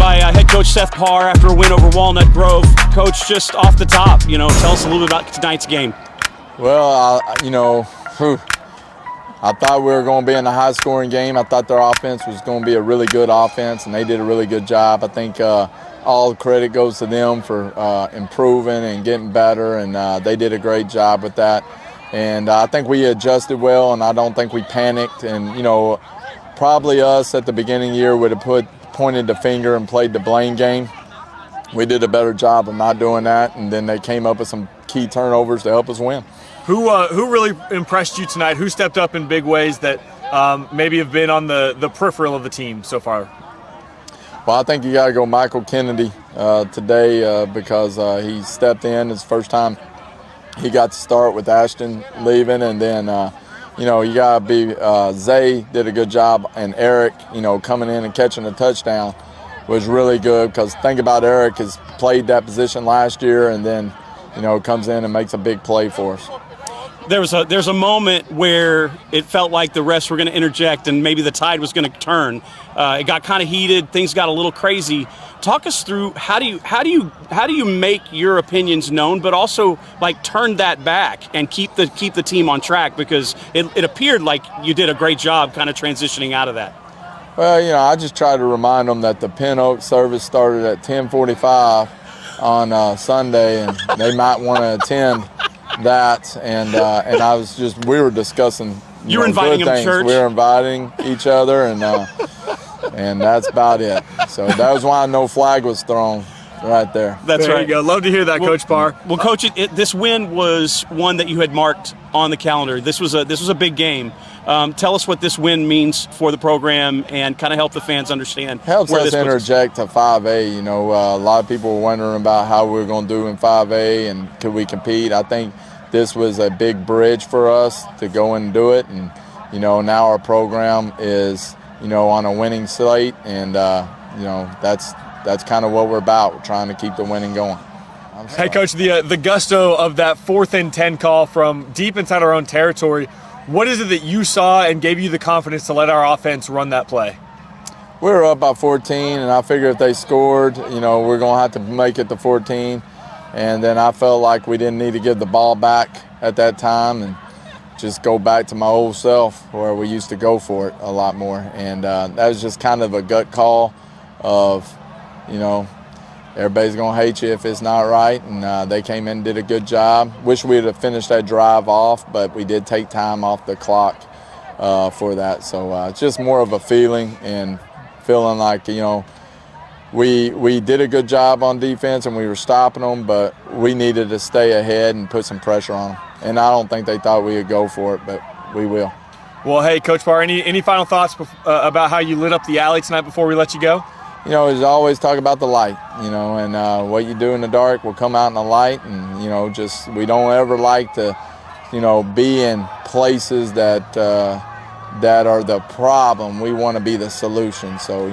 by head coach Seth Par after a win over Walnut Grove. Coach, just off the top, tell us a little bit about tonight's game. Well, I thought we were going to be in a high-scoring game. I thought their offense was going to be a really good offense, and they did a really good job. I think all the credit goes to them for improving and getting better, and they did a great job with that. And I think we adjusted well, and I don't think we panicked. And, probably us at the beginning of the year would have pointed the finger and played the blame game. We did a better job of not doing that, and then they came up with some key turnovers to help us win. Who really impressed you tonight? Who stepped up in big ways that maybe have been on the peripheral of the team so far? Well, I think you got to go Michael Kennedy today because he stepped in. It's the first time he got to start with Ashton leaving, and then you got to be Zay did a good job, and Eric, coming in and catching a touchdown was really good because think about Eric has played that position last year and then, comes in and makes a big play for us. There's a moment where it felt like the refs were going to interject and maybe the tide was going to turn. It got kind of heated. Things got a little crazy. Talk us through how do you make your opinions known, but also turn that back and keep the team on track, because it appeared like you did a great job kind of transitioning out of that. Well, I just try to remind them that the Pin Oak service started at 10:45 on Sunday, and they might want to attend that. And we were discussing. You were inviting them to church. We were inviting each other, and that's about it. So that was why no flag was thrown right there. That's there right. You go. Love to hear that, Coach Parr. Well, Coach, this win was one that you had marked on the calendar. This was a big game. Tell us what this win means for the program and kind of help the fans understand. Helps us interject to 5A. A lot of people were wondering about how we were going to do in 5A and could we compete. I think this was a big bridge for us to go and do it. And, now our program is, on a winning slate. And, that's kind of what we're about. We're trying to keep the winning going. Hey, Coach, the gusto of that 4th and 10 call from deep inside our own territory, what is it that you saw and gave you the confidence to let our offense run that play? We were up by 14, and I figured if they scored, we're going to have to make it to 14. And then I felt like we didn't need to give the ball back at that time and just go back to my old self where we used to go for it a lot more. And that was just kind of a gut call of, everybody's going to hate you if it's not right. And they came in and did a good job. Wish we would have finished that drive off, but we did take time off the clock for that. So it's just more of a feeling and feeling like, we did a good job on defense and we were stopping them, but we needed to stay ahead and put some pressure on them. And I don't think they thought we would go for it, but we will. Well, hey, Coach Parr, any final thoughts about how you lit up the alley tonight before we let you go? There's always talk about the light, and what you do in the dark will come out in the light. And, just we don't ever like to, be in places that are the problem. We want to be the solution. So,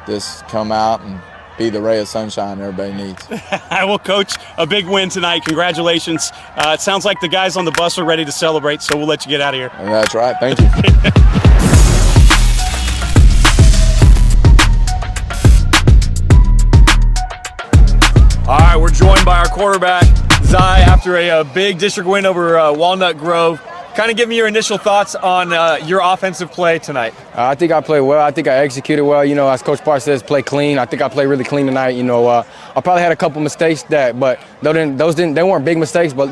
just come out and be the ray of sunshine everybody needs. Well, Coach, a big win tonight. Congratulations. It sounds like the guys on the bus are ready to celebrate, so we'll let you get out of here. And that's right. Thank you. All right, we're joined by our quarterback, Zai, after a big district win over Walnut Grove. Kind of give me your initial thoughts on your offensive play tonight. I think I played well. I think I executed well. As Coach Parr says, play clean. I think I played really clean tonight. I probably had a couple mistakes they weren't big mistakes, but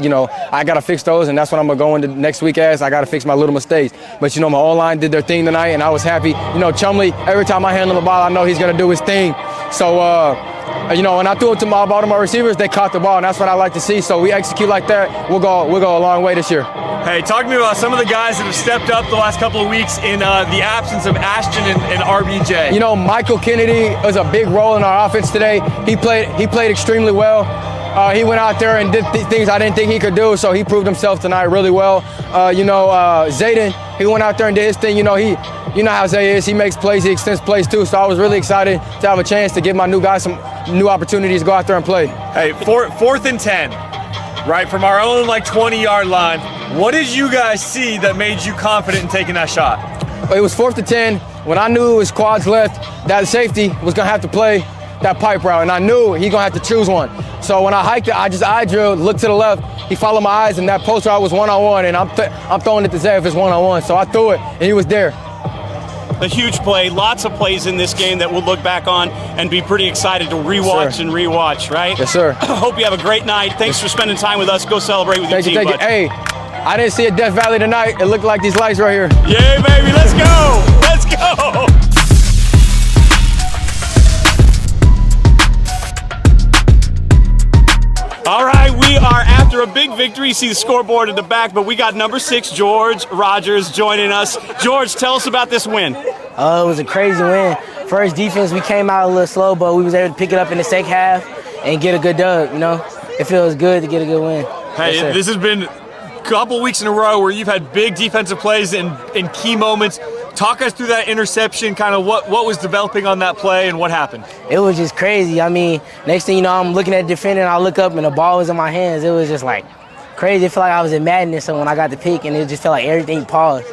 I got to fix those, and that's what I'm gonna go into next week as. I got to fix my little mistakes. But my O-line did their thing tonight, and I was happy. Chumley, every time I hand him the ball, I know he's gonna do his thing. So when I threw it to my Baltimore receivers, they caught the ball, and that's what I like to see. So we execute like that, we'll go a long way this year. Hey, talk to me about some of the guys that have stepped up the last couple of weeks in the absence of Ashton and RBJ. Michael Kennedy was a big role in our offense today. He played extremely well. He went out there and did things I didn't think he could do, so he proved himself tonight really well. Zayden, he went out there and did his thing. You know how Zay is. He makes plays. He extends plays too. So I was really excited to have a chance to give my new guys some new opportunities to go out there and play. Hey, 4th and 10, right from our own 20-yard line. What did you guys see that made you confident in taking that shot? It was 4th and 10. when I knew it was quads left, that safety was gonna have to play that pipe route, and I knew he gonna have to choose one. So when I hiked it, I just eye drilled, looked to the left, he followed my eyes, and that post route was one-on-one, and I'm throwing it to Zay if it's one-on-one. So I threw it, and he was there. A huge play, lots of plays in this game that we'll look back on and be pretty excited to rewatch and rewatch, right? Yes, sir. Hope you have a great night. Thanks for spending time with us. Go celebrate with your team, Thank you. Hey, I didn't see a Death Valley tonight. It looked like these lights right here. Yeah, baby, let's go. Let's go. All right, we are after a big victory. You see the scoreboard at the back, but we got number 6, George Rogers, joining us. George, tell us about this win. It was a crazy win. First defense, we came out a little slow, but we was able to pick it up in the second half and get a good dub, you know? It feels good to get a good win. Hey, Yes, this has been a couple weeks in a row where you've had big defensive plays in key moments. Talk us through that interception, kind of what was developing on that play and what happened. It was just crazy. I mean, next thing you know, I'm looking at the defender and I look up and the ball was in my hands. It was just like crazy. It felt like I was in Madden. So when I got the pick, and it just felt like everything paused.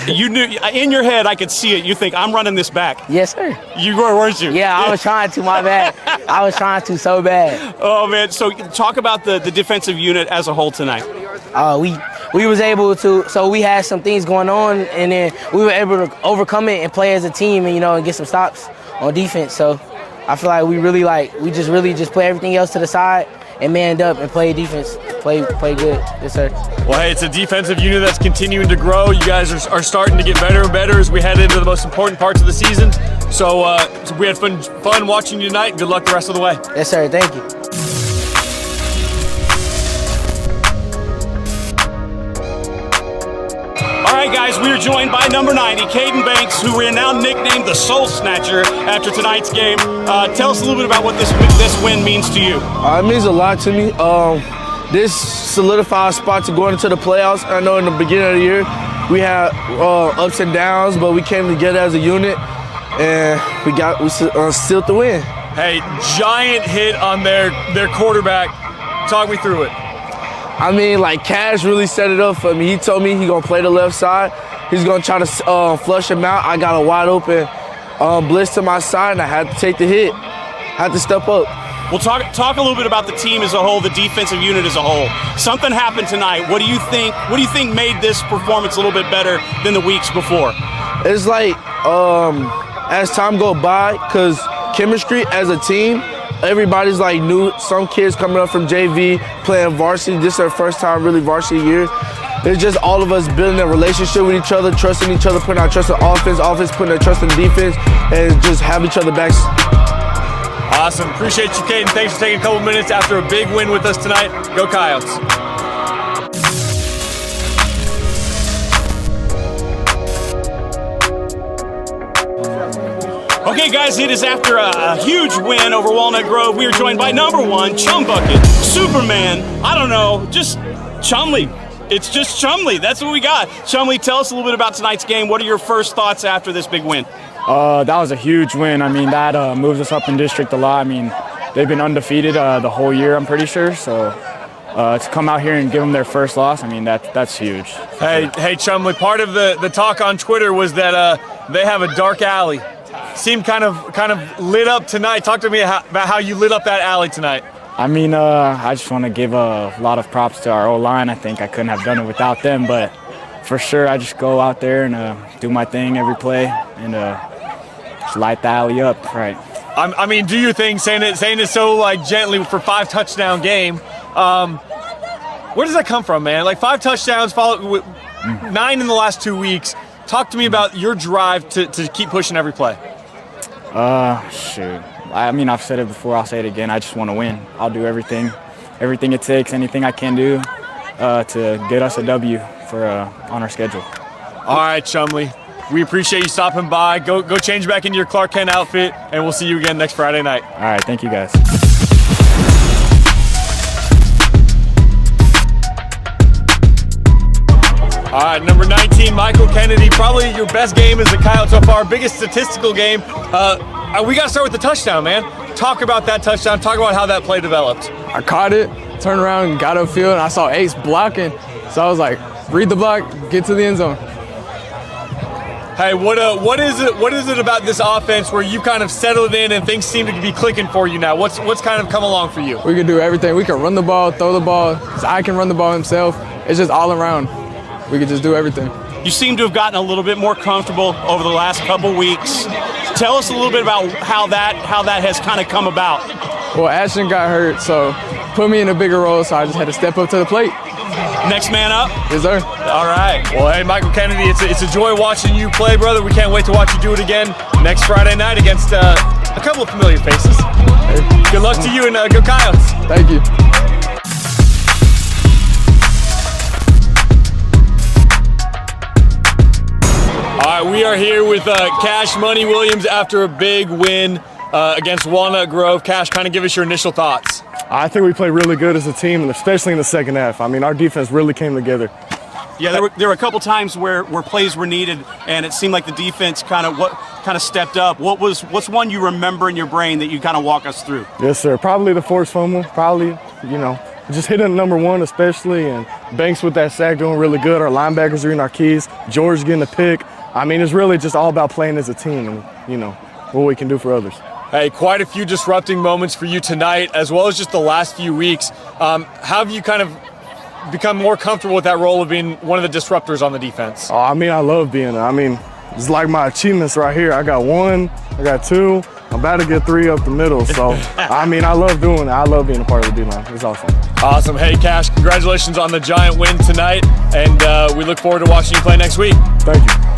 You knew, in your head, I could see it. You think, I'm running this back. Yes, sir. You were, weren't you? Yeah, I was trying to, my bad. I was trying to so bad. Oh, man. So talk about the defensive unit as a whole tonight. We was able to, so we had some things going on, and then we were able to overcome it and play as a team, and, you know, and get some stops on defense. So I feel like we just really put everything else to the side and manned up and played defense, play good. Yes, sir. Well, hey, it's a defensive unit that's continuing to grow. You guys are starting to get better and better as we head into the most important parts of the season. So we had fun watching you tonight. Good luck the rest of the way. Yes, sir. Thank you. All right, guys, we are joined by number 90, Kaiden Banks, who we are now nicknamed the Soul Snatcher after tonight's game. Tell us a little bit about what this win means to you. It means a lot to me. This solidifies a spot to go into the playoffs. I know in the beginning of the year we had ups and downs, but we came together as a unit, and we sealed the win. Hey, giant hit on their quarterback. Talk me through it. I mean, like, Cash really set it up for me. He told me he's going to play the left side. He's going to try to flush him out. I got a wide open blitz to my side, and I had to take the hit. Had to step up. Well, talk a little bit about the team as a whole, the defensive unit as a whole. Something happened tonight. What do you think made this performance a little bit better than the weeks before? It's like, as time go by, because chemistry as a team, everybody's like new. Some kids coming up from JV playing varsity. This is their first time really varsity year. It's just all of us building a relationship with each other, trusting each other, putting our trust in offense putting their trust in defense, and just have each other backs. Awesome. Appreciate you, Kaden. Thanks for taking a couple minutes after a big win with us tonight. Go Coyotes. Okay, guys, it is after a huge win over Walnut Grove. We are joined by number 1, Chum Bucket, Superman, I don't know, just Chumley. It's just Chumley. That's what we got. Chumley, tell us a little bit about tonight's game. What are your first thoughts after this big win? That was a huge win. I mean, that moves us up in district a lot. I mean, they've been undefeated the whole year, I'm pretty sure. So to come out here and give them their first loss, I mean, that's huge. Hey, Chumley, part of the talk on Twitter was that they have a dark alley. Seemed kind of lit up tonight. Talk to me about how you lit up that alley tonight. I mean, I just want to give a lot of props to our O-line. I think I couldn't have done it without them, but for sure I just go out there and do my thing every play and just light the alley up, right? I mean, do your thing, saying it so like gently for 5-touchdown game. Where does that come from, man? Like 5 touchdowns, followed with 9 in the last 2 weeks. Talk to me about your drive to keep pushing every play. Shoot. I mean, I've said it before, I'll say it again. I just want to win. I'll do everything it takes, anything I can do to get us a W for on our schedule. All right, Chumley. We appreciate you stopping by. Go change back into your Clark Kent outfit, and we'll see you again next Friday night. All right, thank you guys. All right, number 19, Michael Kennedy. Probably your best game as a Coyote so far, biggest statistical game. We got to start with the touchdown, man. Talk about that touchdown. Talk about how that play developed. I caught it, turned around, got upfield, and I saw Ace blocking. So I was like, read the block, get to the end zone. Hey, what is it about this offense where you kind of settled in and things seem to be clicking for you now? What's kind of come along for you? We can do everything. We can run the ball, throw the ball. I can run the ball himself. It's just all around. We can just do everything. You seem to have gotten a little bit more comfortable over the last couple weeks. Tell us a little bit about how that has kind of come about. Well, Ashton got hurt, so put me in a bigger role, so I just had to step up to the plate. Next man up? Yes, sir. All right. Well, hey, Michael Kennedy, it's a joy watching you play, brother. We can't wait to watch you do it again next Friday night against a couple of familiar faces. Hey. Good luck to you and go Coyotes. Thank you. All right, we are here with Cash Money Williams after a big win against Walnut Grove. Cash, kind of give us your initial thoughts. I think we played really good as a team, and especially in the second half. I mean, our defense really came together. Yeah, there were a couple times where plays were needed, and it seemed like the defense kind of stepped up. What's one you remember in your brain that you kind of walk us through? Yes, sir. Probably the forced fumble. Probably, just hitting number one especially, and Banks with that sack doing really good. Our linebackers are in our keys. George getting a pick. I mean, it's really just all about playing as a team and, what we can do for others. Hey, quite a few disrupting moments for you tonight, as well as just the last few weeks. How have you kind of become more comfortable with that role of being one of the disruptors on the defense? Oh, I mean, I love being there. I mean, it's like my achievements right here. I got 1, I got 2, I'm about to get 3 up the middle. So, I mean, I love doing it. I love being a part of the D-line. It's awesome. Awesome. Hey, Cash, congratulations on the giant win tonight, and we look forward to watching you play next week. Thank you.